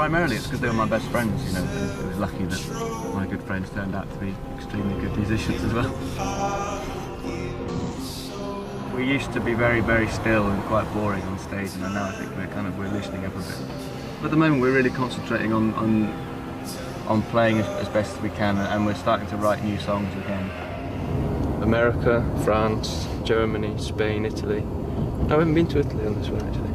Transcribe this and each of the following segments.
primarily it's because they were my best friends, you know. It was lucky that my good friends turned out to be extremely good musicians as well. We used to be very, very still and quite boring on stage, and now I think we're loosening up a bit. But at the moment we're really concentrating on playing as best as we can, and we're starting to write new songs again. America, France, Germany, Spain, Italy. No, we haven't been to Italy on this one actually.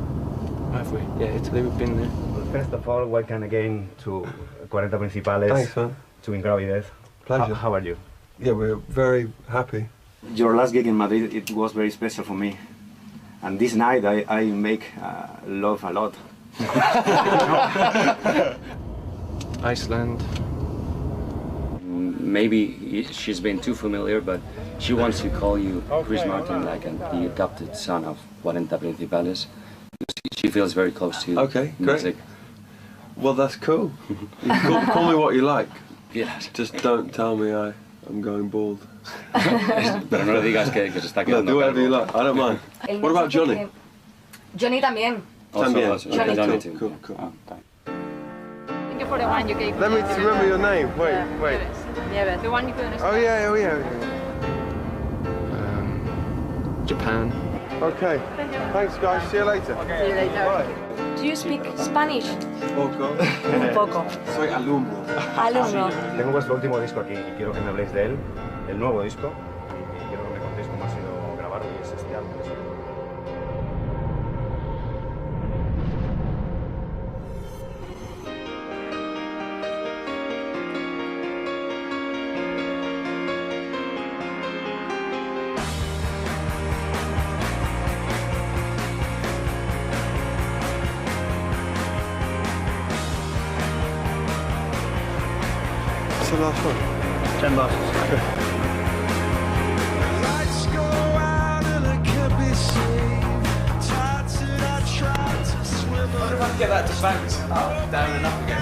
Have we? Yeah, Italy, we've been there. Well, first of all, welcome again to 40 Principales. Thanks, man. To Ingravidez. Pleasure. How are you? Yeah, we're very happy. Your last gig in Madrid, it was very special for me. And this night I make love a lot. Iceland. Maybe she's been too familiar, but she wants to call you Chris Martin, like the adopted son of 40 Principales. She feels very close to music. Great. Well, that's cool. Call me what you like. Yeah. Just don't tell me I'm going bald. Pero no le digas que se está quedando. No, do whatever you like. I don't mind. What about Johnny? Johnny también. Also, Johnny too. Cool. Thank you for the one you gave me. Let me remember your name. Wait. Nieves. The one you put in Oh yeah. Japan. Okay. Thanks, guys. See you later. See you later. Bye. Do you speak Spanish? Poco. Un poco. Soy alumno. Alumno. Tengo vuestro último disco aquí y quiero que me habléis de él, el nuevo disco, y quiero que me contéis cómo ha sido grabarlo y es este álbum. What's the last one? 10 bucks. I wonder if I can get that to bounce up, down and up again.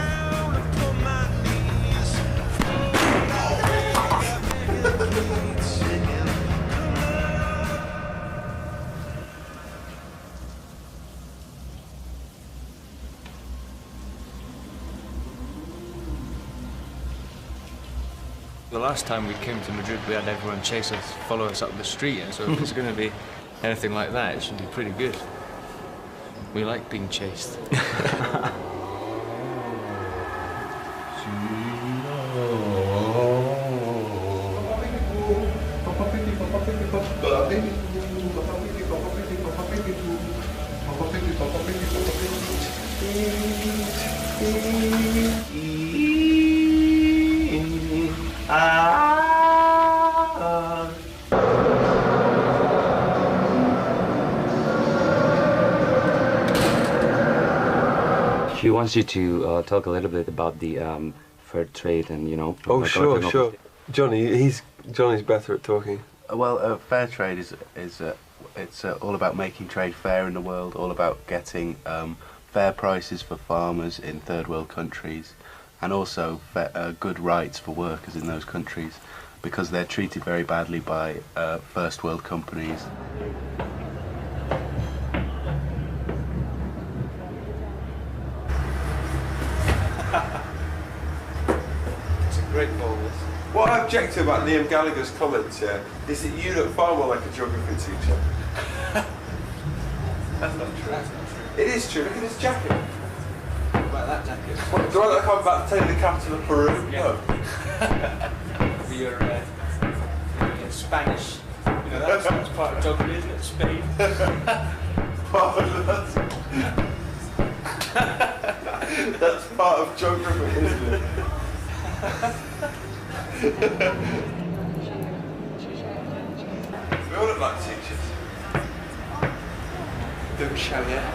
The last time we came to Madrid, we had everyone chase us, follow us up the street, and so if it's going to be anything like that, it should be pretty good. We like being chased. She wants you to talk a little bit about the fair trade and, you know. Oh, sure. Johnny's better at talking. Well, fair trade is it's all about making trade fair in the world, all about getting fair prices for farmers in third world countries, and also good rights for workers in those countries, because they're treated very badly by first world companies. It's a great ball. What I object to about Liam Gallagher's comments here is that you look far more like a geography teacher. That's not true. It is true. Look at this jacket. What about that jacket? What, do I look like I'm about to tell you the capital of Peru? Yeah. For your Spanish. You know, that's part of geography, isn't it? Spain. That's part of geography, isn't it? We all look like teachers. Doing show, yeah?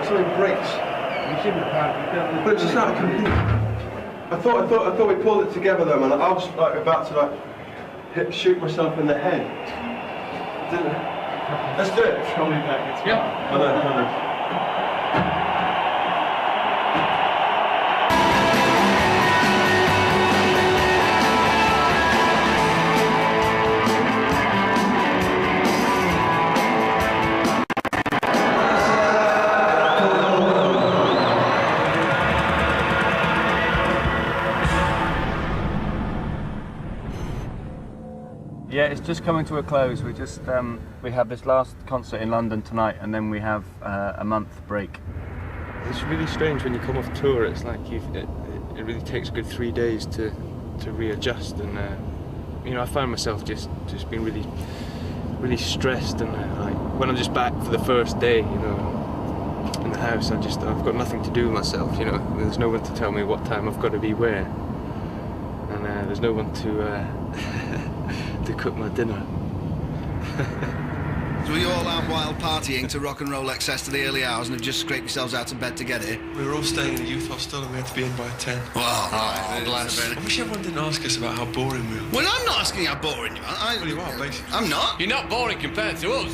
something breaks. You shouldn't have. But it's just out of complete. I thought we pulled it together though, man. I was like about to shoot myself in the head. Didn't. Let's do it. Call me back. I know. Yeah, it's just coming to a close. We have this last concert in London tonight, and then we have a month break. It's really strange when you come off tour. It's like it really takes a good 3 days to readjust, and you know, I find myself just being really stressed, and like when I'm just back for the first day, you know, in the house, I've got nothing to do with myself. You know, there's no one to tell me what time I've got to be where, and there's no one to to cook my dinner. So were you all out wild partying to rock and roll excess to the early hours and have just scraped yourselves out of bed to get here? We were all staying in the youth hostel and we had to be in by 10. Well, right, bless. I wish everyone didn't ask us about how boring we were. Well, I'm not asking how boring you are. Well, you are, basically. I'm not. You're not boring compared to us.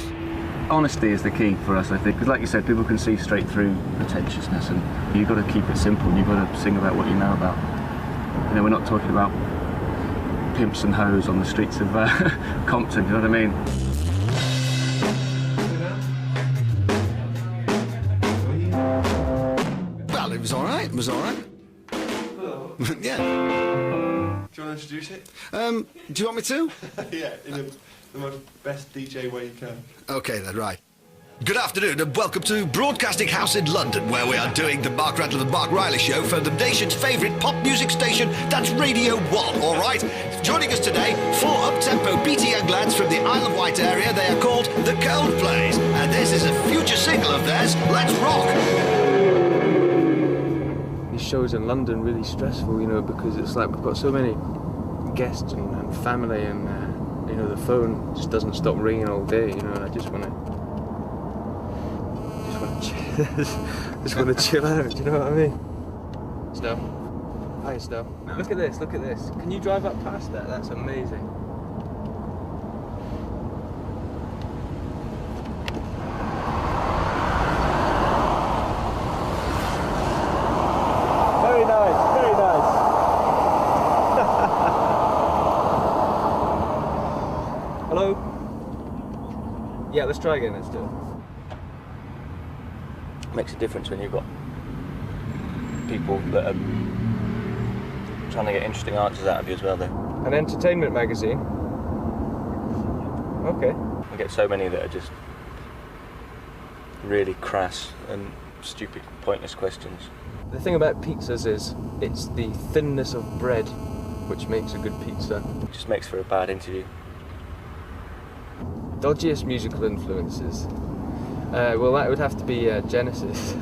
Honesty is the key for us, I think, because like you said, people can see straight through pretentiousness, and you've got to keep it simple, and you've got to sing about what you know about. You know, we're not talking about pimps and hoes on the streets of Compton, you know what I mean? Well, it was all right. It was all right. Yeah. Do you want to introduce it? Do you want me to? Yeah, in the most best DJ way you can. Okay then, right. Good afternoon and welcome to Broadcasting House in London, where we are doing the Mark Rattle and Mark Riley show for the nation's favourite pop music station, that's Radio 1, all right? Joining us today, 4 up-tempo BT young lads from the Isle of Wight area. They are called the Coldplays, and this is a future single of theirs, Let's Rock! These shows in London really stressful, you know, because it's like we've got so many guests and family, and you know, the phone just doesn't stop ringing all day, you know, and I just want to chill out, do you know what I mean? Snow. Hi, Snow. Look at this, look at this. Can you drive up past that? That's amazing. Very nice, very nice. Hello? Yeah, let's try again, let's do it. Makes a difference when you've got people that are trying to get interesting answers out of you as well, though. An entertainment magazine? Okay. I get so many that are just really crass and stupid, pointless questions. The thing about pizzas is it's the thinness of bread which makes a good pizza. It just makes for a bad interview. Dodgiest musical influences? Well, that would have to be Genesis.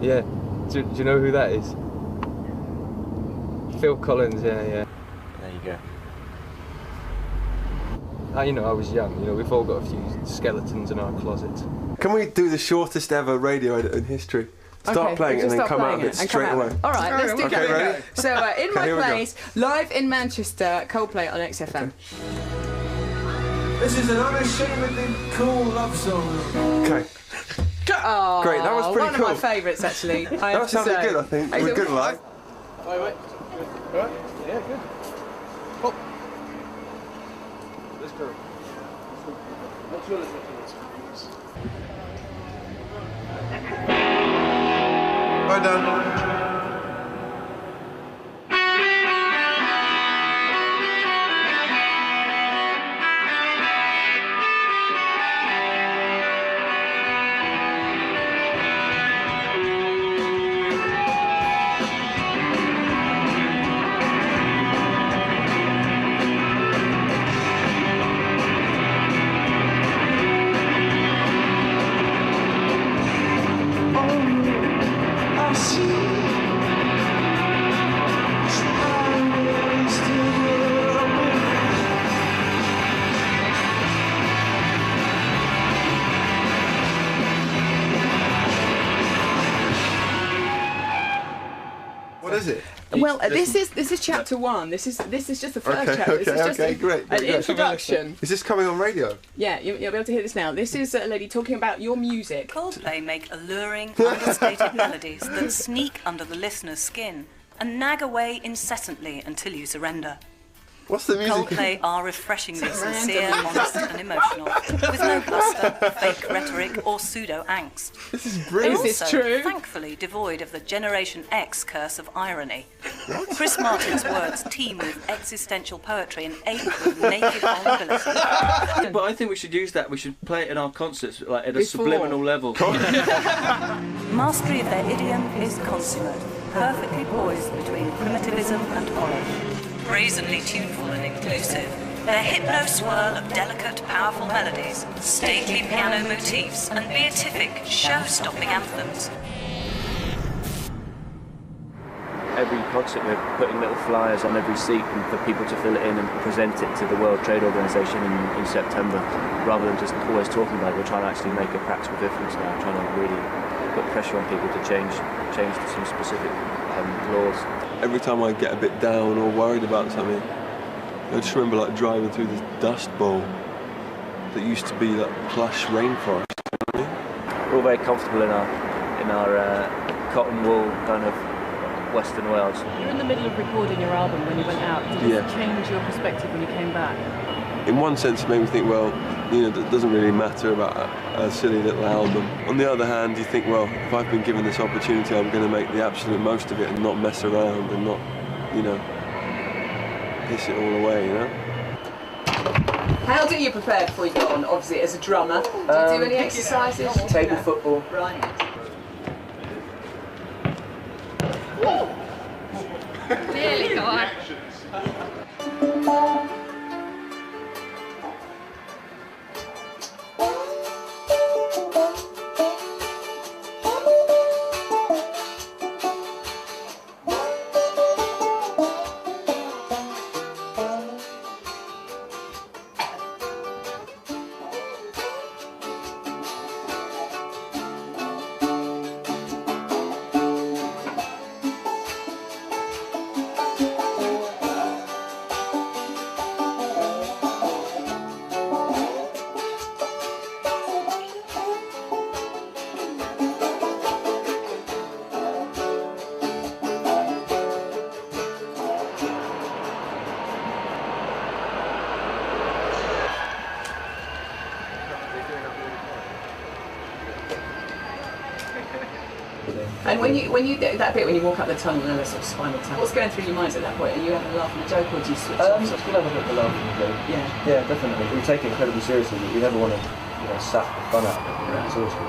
Yeah. Do you know who that is? Phil Collins, yeah. There you go. You know, I was young, you know, we've all got a few skeletons in our closet. Can we do the shortest ever radio edit in history? Start playing it and then come out of it straight away. All right, let's do Okay, that. ready? So, in my here we go. place, live in Manchester, Coldplay on XFM. This is an unashamedly cool love song. Okay. Oh, Great, that was pretty one cool. of my favourites, actually. I have That to sounded say. good, I think. We're good live. Wait. Alright? Yeah, good. Cool. Let's go. What's your listen to this? Well done. I see Well, this is chapter 1. This is just the first chapter. This is just great. an introduction. Is this coming on radio? Yeah, you'll be able to hear this now. This is a lady talking about your music. Coldplay make alluring, understated melodies that sneak under the listener's skin and nag away incessantly until you surrender. What's the music? Coldplay are refreshingly sincere, honest and emotional, with no bluster, fake rhetoric or pseudo-angst. This is brilliant. Is this Also, true? thankfully devoid of the Generation X curse of irony. Chris Martin's words teem with existential poetry and ache with naked vulnerability. But I think we should use that. We should play it in our concerts, like at a Before. subliminal level. Mastery of their idiom is consummate, perfectly poised between primitivism and horror. Brazenly tuneful and inclusive, their hypno-swirl of delicate, powerful melodies, stately piano motifs, and beatific, show-stopping anthems. Every concert we're putting little flyers on every seat and for people to fill it in and present it to the World Trade Organization in September, rather than just always talking about it. We're trying to actually make a practical difference now, trying to really put pressure on people to change to some specific laws. Every time I get a bit down or worried about something, I just remember like driving through this dust bowl that used to be like plush rainforest. We're all very comfortable in our cotton wool kind of Western Wales. You're in the middle of recording your album when you went out. Did it change your perspective when you came back? In one sense, it made me think, well, you know, it doesn't really matter about a silly little album. On the other hand, you think, well, if I've been given this opportunity, I'm going to make the absolute most of it and not mess around and not, you know, piss it all away, you know? How do you prepare before you go on, obviously, as a drummer? Do you do any exercises? Table football. Right. Really, go on. And when you do that bit when you walk up the tunnel and the sort of spinal tap, what's going through your minds at that point? Are you having a laugh and a joke, or do you switch off? Still have a bit of a laugh and a joke. Yeah. Yeah, definitely. We take it incredibly seriously, but we never want to, sap the fun out of it. Right. It's always good.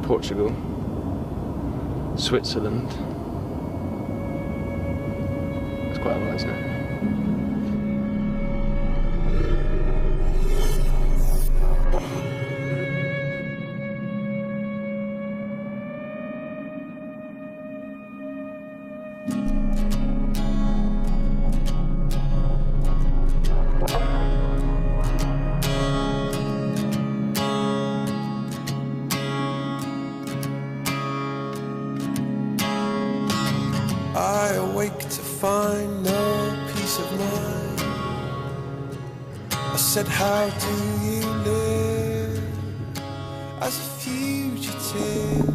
Portugal, Switzerland. It's quite a lot, isn't it? wake to find no peace of mind. I said, how do you live as a fugitive?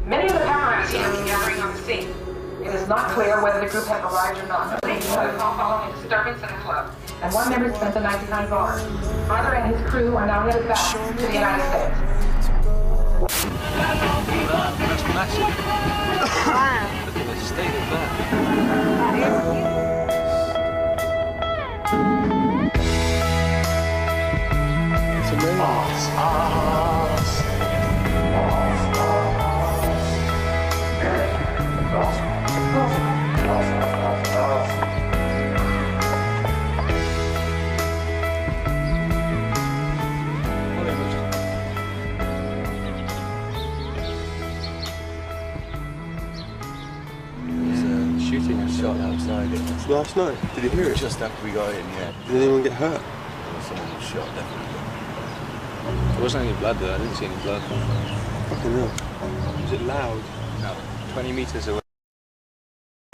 Many of the paparazzi have been gathering on the scene. It is not clear whether the group have arrived or not. Police have call following a disturbance in the club, and one member spent the night behind bars. Arthur and his crew are now headed back to the United States. That's massive. Wow. Look at the state of that. It's Shooting a shot outside it. Last night? Did you hear it? Just after we got in, yeah. Did anyone get hurt? Someone was shot, definitely. There wasn't any blood there, I didn't see any blood. Fucking hell. Was it loud? No. 20 metres away.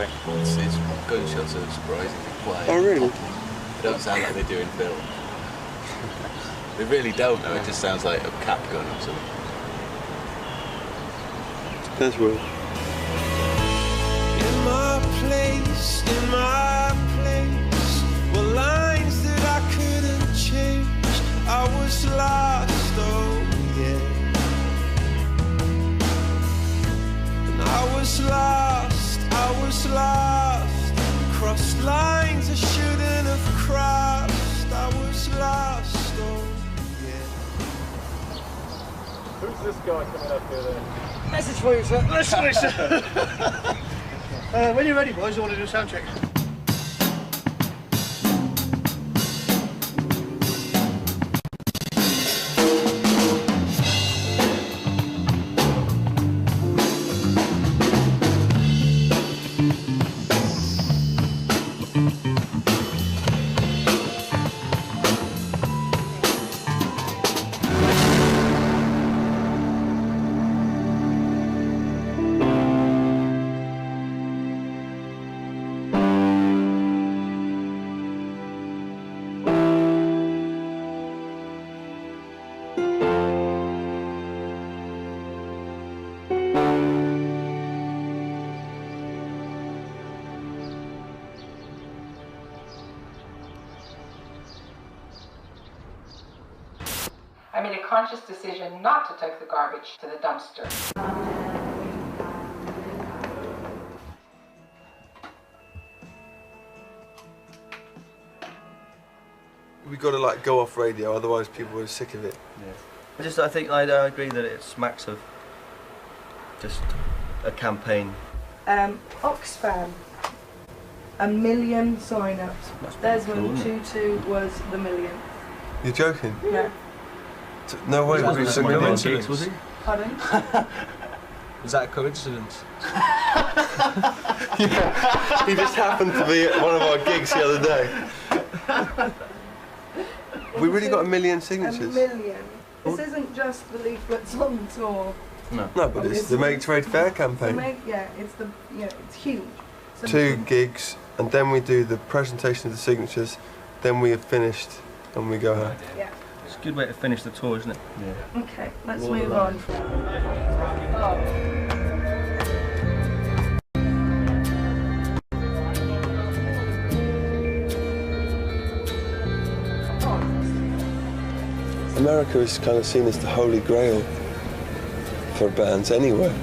It's gunshots are surprisingly quiet. Oh, really? They don't sound like they do in film. They really don't, though. It just sounds like a cap gun or something. That's weird. In my place were lines that I couldn't change. I was lost, oh yeah. And I was lost. Crossed lines I shouldn't have crossed. I was lost, oh yeah. Who's this guy coming up here then? Message for you, sir. Message, sir. When you're ready, boys, I want to do a sound check. I made a conscious decision not to take the garbage to the dumpster. We got to like go off radio, otherwise people are sick of it. Yeah. I think I agree that it smacks of just a campaign. Oxfam, 1 million sign-ups. There's when Tutu was the millionth. You're joking? Yeah. No way, Was was that it a million? coincidence, was he? Pardon? Was that a coincidence? Yeah, he just happened to be at one of our gigs the other day. We really got 1 million signatures. 1 million. This isn't just the leaflets on tour. No, but it's the Make Trade Fair campaign. It's huge. So 2 gigs, and then we do the presentation of the signatures, then we have finished and we go home. Yeah. It's a good way to finish the tour, isn't it? Yeah. Okay, let's move on. America is kind of seen as the holy grail for bands anywhere.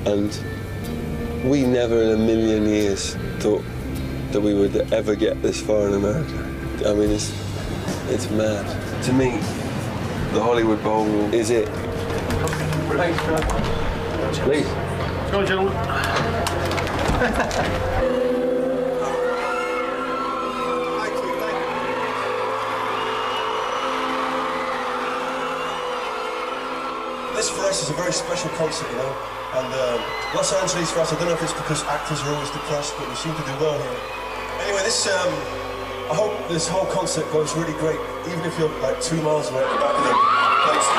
And we never in a million years thought that we would ever get this far in America. I mean, it's mad. To me, the Hollywood Bowl is it. Thanks, Please. Go on, gentlemen. This for us is a very special concert, you know, and Los Angeles for us, I don't know if it's because actors are always depressed, but we seem to do well here. Anyway, this, I hope this whole concert goes really great, even if you're like 2 miles away at the back of the place.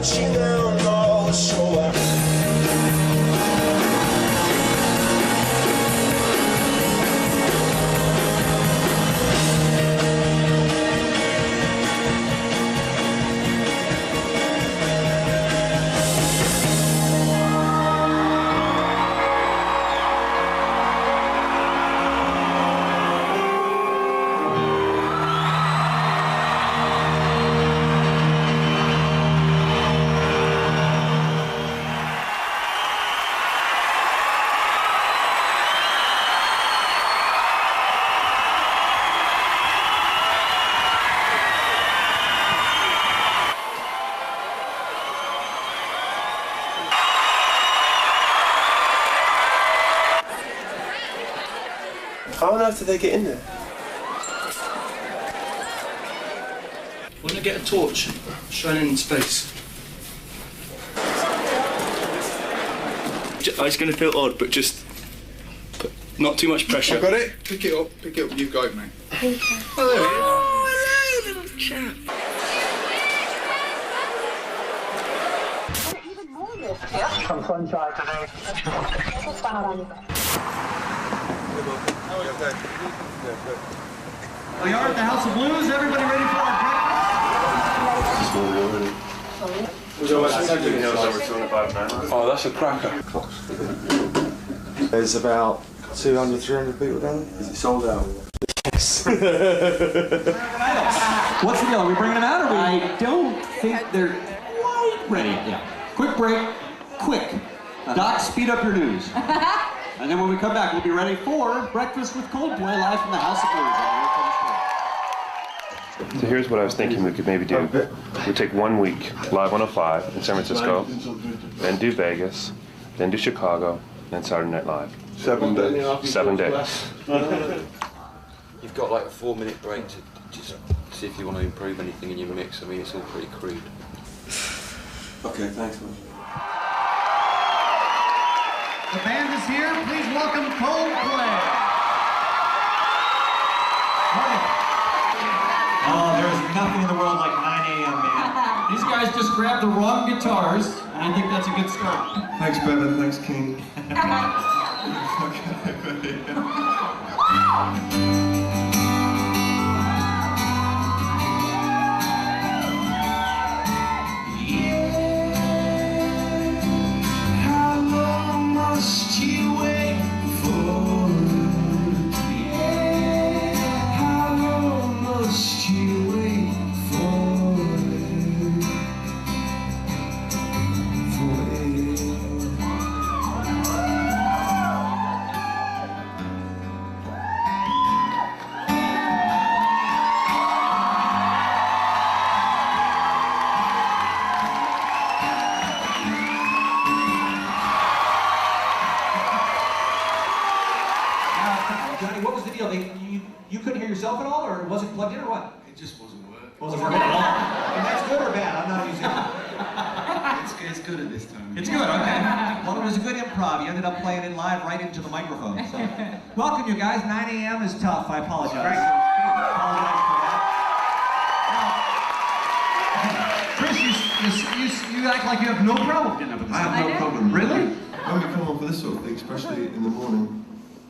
touching down all the shore. How on earth did they get in there? Why don't I get a torch, shining in space? It's going to feel odd, but just not too much pressure. I've got it. Pick it up. Pick it up. You've got it, mate. Oh, hello, little chap. Some sunshine today. We are at the House of Blues. Everybody ready for our breakfast? Oh, that's a cracker. There's about 200, 300 people down there. Is it sold out? Yes. What's the deal? Are we bringing them out? Or I don't think they're quite ready. Yeah. Quick break. Quick. Doc, speed up your news. And then when we come back, we'll be ready for Breakfast with Coldplay live from the House of Blues. So here's what I was thinking we could maybe do. We'd take 1 week, live 105 in San Francisco, then do Vegas, then do Chicago, then Saturday Night Live. 7 days. 7 days. You've got like a 4-minute break to just see if you want to improve anything in your mix. I mean, it's all pretty crude. Okay, thanks, man. The band is here. Please welcome Coldplay. Oh, there's nothing in the world like 9 a.m., man. These guys just grabbed the wrong guitars, and I think that's a good start. Thanks, Bevan. Thanks, King. Must you wait for it? How long must you wait for it? For it. Johnny, what was the deal? You couldn't hear yourself at all, or was it plugged in, or what? It just wasn't working. Wasn't working at all. And that's good or bad? I'm not using it. It's good at this time. It's good, okay. Well, it was a good improv. You ended up playing it live right into the microphone. So. Welcome, you guys. 9 a.m. is tough. I apologize. Apologize for that. Chris, you act like you have no problem getting up at this time. I have no problem. Really? When we come on for this sort of thing, especially in the morning,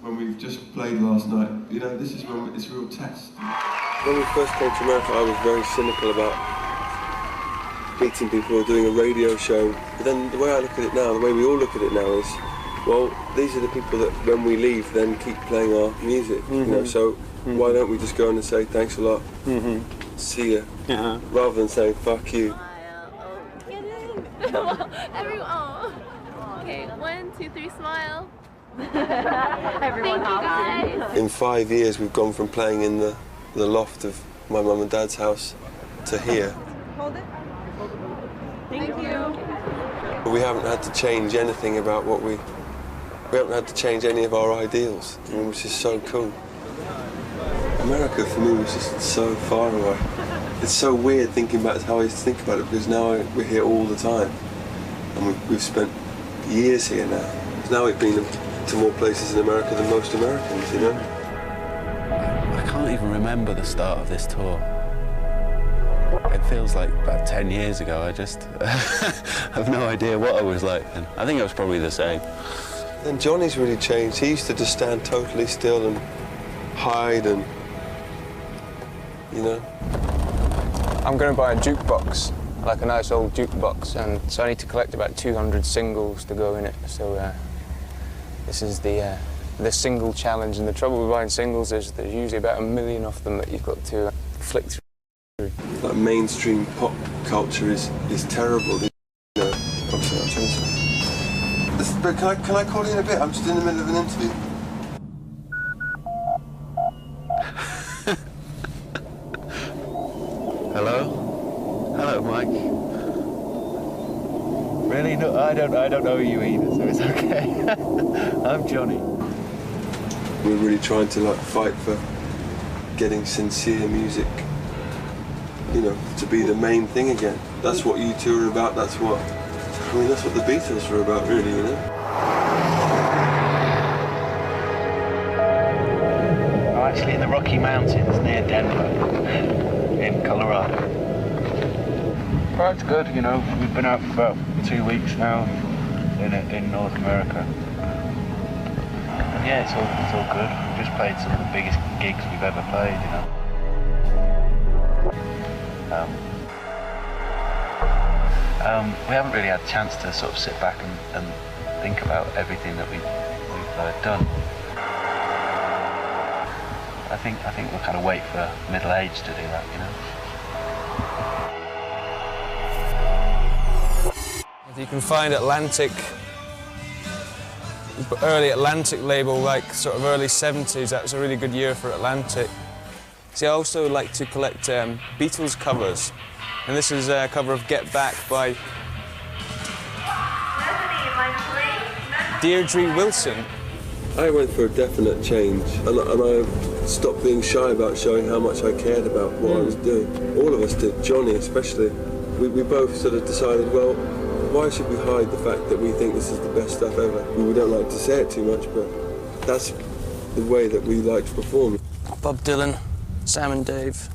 when we've just played last night, you know, this is when it's a real test. When we first came to America, I was very cynical about meeting people or doing a radio show. But then the way I look at it now, the way we all look at it now is, well, these are the people that when we leave then keep playing our music, you know, so why don't we just go in and say thanks a lot, see ya, rather than saying fuck you. Everyone, oh. Okay, 1, 2, 3, smile. Everyone Thank you guys. In 5 years, we've gone from playing in the loft of my mum and dad's house to here. Hold it. Thank you. But we haven't had to change anything about what we haven't had to change any of our ideals, which is so cool. America for me was just so far away. It's so weird thinking back to how I used to think about it, because now we're here all the time, and we've spent years here now. Now we've been to more places in America than most Americans, you know? I can't even remember the start of this tour. It feels like about 10 years ago. I just have no idea what I was like then. I think I was probably the same. Then Johnny's really changed. He used to just stand totally still and hide and, you know. I'm going to buy a jukebox, like a nice old jukebox, and so I need to collect about 200 singles to go in it. So this is the single challenge, and the trouble with buying singles is there's usually about 1 million of them that you've got to flick through. Like mainstream pop culture is terrible. You know. But can I call you in a bit? I'm just in the middle of an interview. Hello? Hello, Mike. Really? No, I don't know you either, so it's okay. I'm Johnny. We're really trying to like fight for getting sincere music, you know, to be the main thing again. That's what U2 are about. That's what the Beatles were about, really, you know. I'm actually in the Rocky Mountains near Denver, in Colorado. Well, it's good, you know. We've been out for about 2 weeks now in North America. And yeah, it's all good. We've just played some of the biggest gigs we've ever played, you know. We haven't really had a chance to sort of sit back and think about everything that we've done. I think we'll kind of wait for middle age to do that, you know. If you can find early Atlantic label, like sort of early 70s, that was a really good year for Atlantic. See, I also like to collect Beatles covers, and this is a cover of Get Back by Deirdre Wilson. I went for a definite change, and I stopped being shy about showing how much I cared about what I was doing. All of us did, Johnny especially. We both sort of decided, well, why should we hide the fact that we think this is the best stuff ever? We don't like to say it too much, but that's the way that we like to perform. Bob Dylan, Sam and Dave,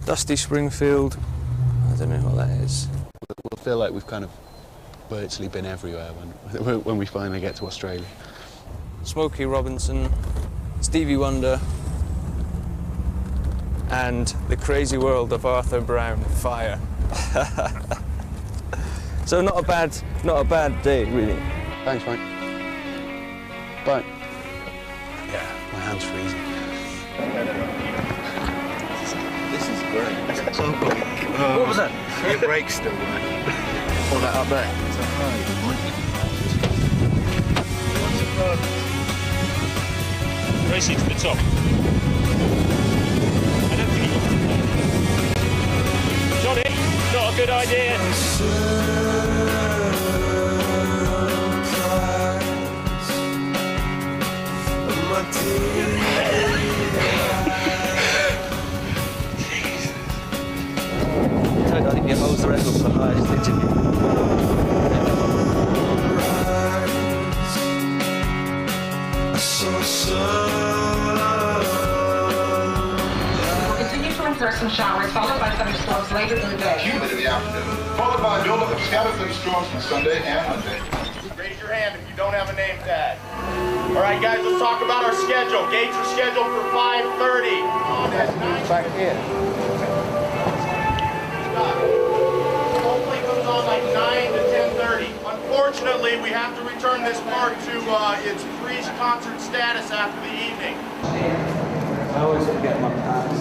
Dusty Springfield, I don't know what that is. We'll feel like we've kind of virtually been everywhere when we finally get to Australia. Smokey Robinson, Stevie Wonder, and The Crazy World of Arthur Brown, Fire. So not a bad day, really. Thanks, mate. Bye. Yeah, my hand's freezing. This is great. So quick. What was that? Your brake's still working. All that up there. Racing to the top. I don't think Johnny, not a good idea. I think he holds the record for the highest interview. We'll continue to insert some showers, followed by thunderstorms later in the day. Humid in the afternoon, followed by a buildup of scattered thunderstorms on Sunday and Monday. Raise your hand if you don't have a name tag. All right, guys, let's talk about our schedule. Gates are scheduled for 5:30. Back here. Coldplay comes on like 9 to 10:30. Unfortunately, we have to return this park to its pre-concert status after the evening. I always forget my pass.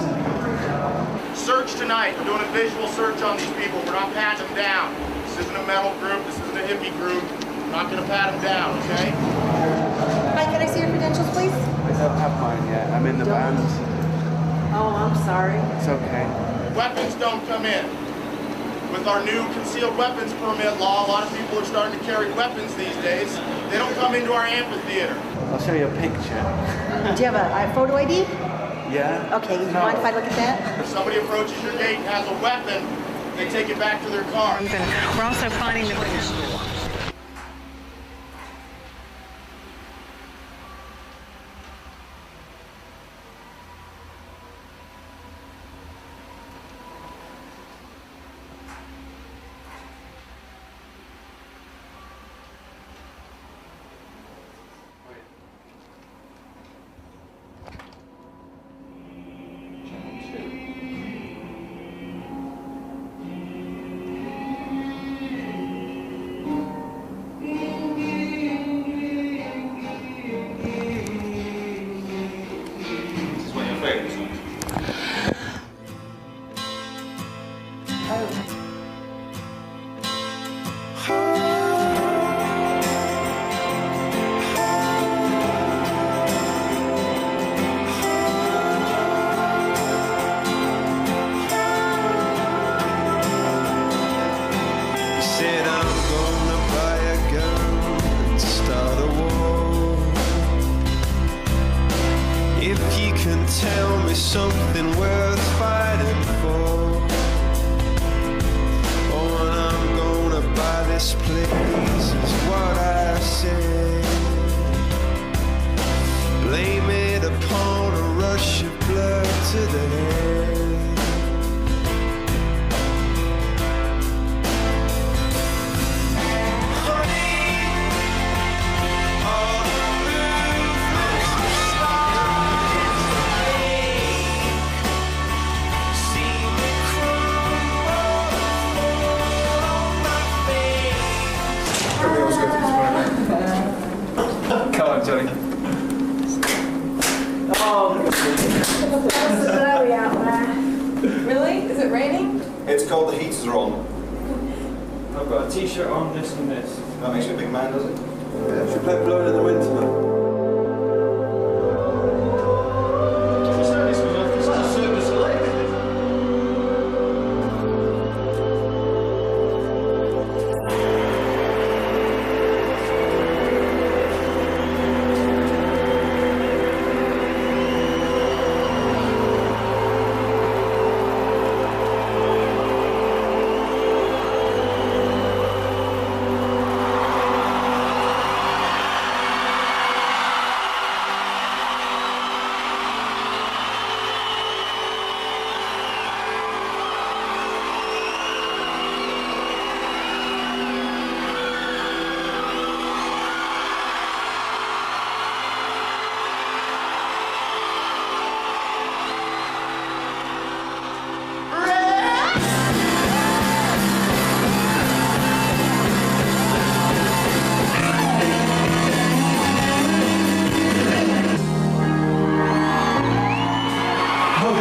Search tonight. We're doing a visual search on these people. We're not patting them down. This isn't a metal group. This isn't a hippie group. We're not going to pat them down, okay? Hi, can I see your credentials, please? I don't have mine yet. I'm in the band. Oh, I'm sorry. It's okay. Weapons don't come in. With our new concealed weapons permit law, a lot of people are starting to carry weapons these days. They don't come into our amphitheater. I'll show you a picture. Do you have a photo ID? Yeah? Okay, you mind if I look at that? If somebody approaches your gate and has a weapon, they take it back to their car. We're also finding the worth fighting for. Oh, and I'm gonna buy this place is what I say. Blame it upon a rush of blood to the head. Come on, Johnny. Oh, it's blowy out there. Really? Is it raining? It's cold, the heaters are on. I've got a t-shirt on, this and this. That makes you a big man, does it? Yeah, should play Blowing in the Winter, man.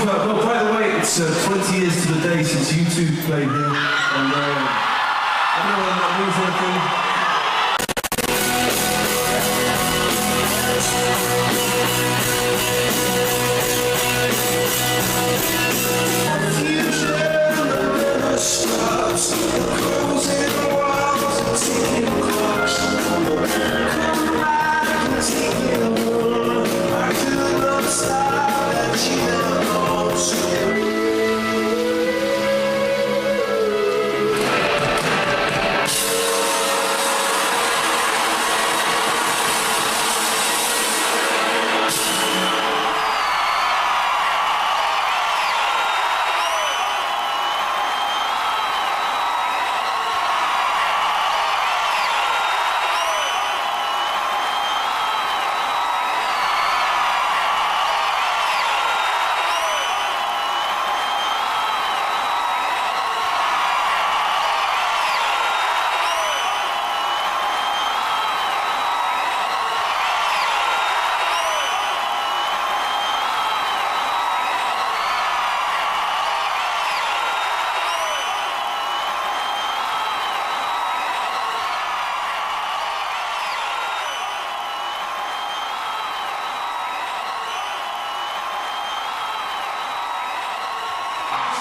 Well, by the way, it's 20 years to the day since you two played here, and I don't know whether that means anything.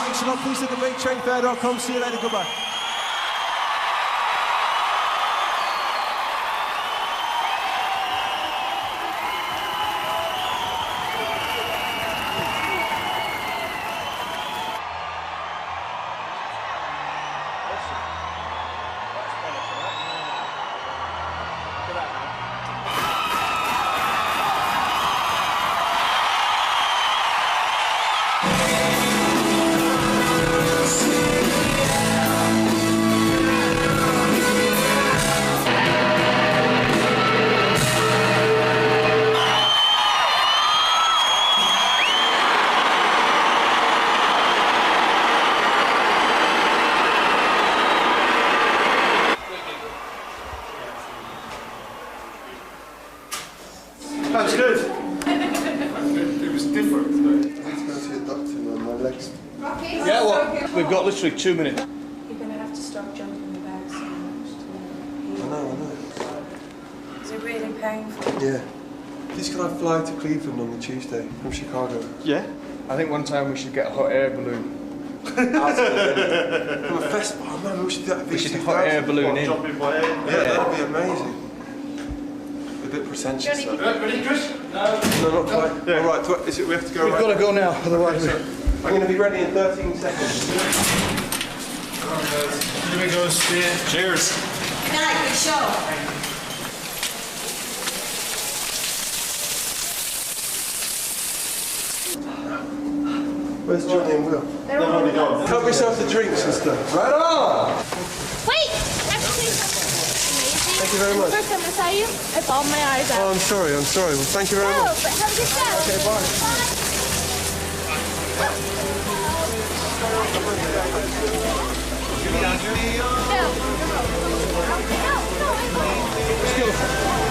Thanks a lot. Please look at ratetrainfair.com. See you later. Goodbye. That was good. It was different. I need to go to a doctor, man. My legs. Yeah, well, we've got literally 2 minutes. You're going to have to stop jumping about so much to heal. I know. Is it really painful? Yeah. Please can I fly to Cleveland on the Tuesday from Chicago? Yeah. I think one time we should get a hot air balloon. From a festival? Oh man, we should do that. We should hot air balloon in. Yeah, that'd be amazing. A bit pretentious. Ready, Chris? No. No, not quite. Yeah. All right, we have to go. We've got to go now, otherwise. I'm going to be ready in 13 seconds. Here we go, Spear. Cheers. Good night, good show. Where's Johnny and Will? They're already gone. Help yourself to drinks and stuff. Right on! Wait! I have to say something amazing. Thank you very much. First time I saw you, I bawled my eyes out. Oh, I'm sorry. Well, thank you very No, much. but have a good show. Okay, bye. No. No, no, I won't. Let's go.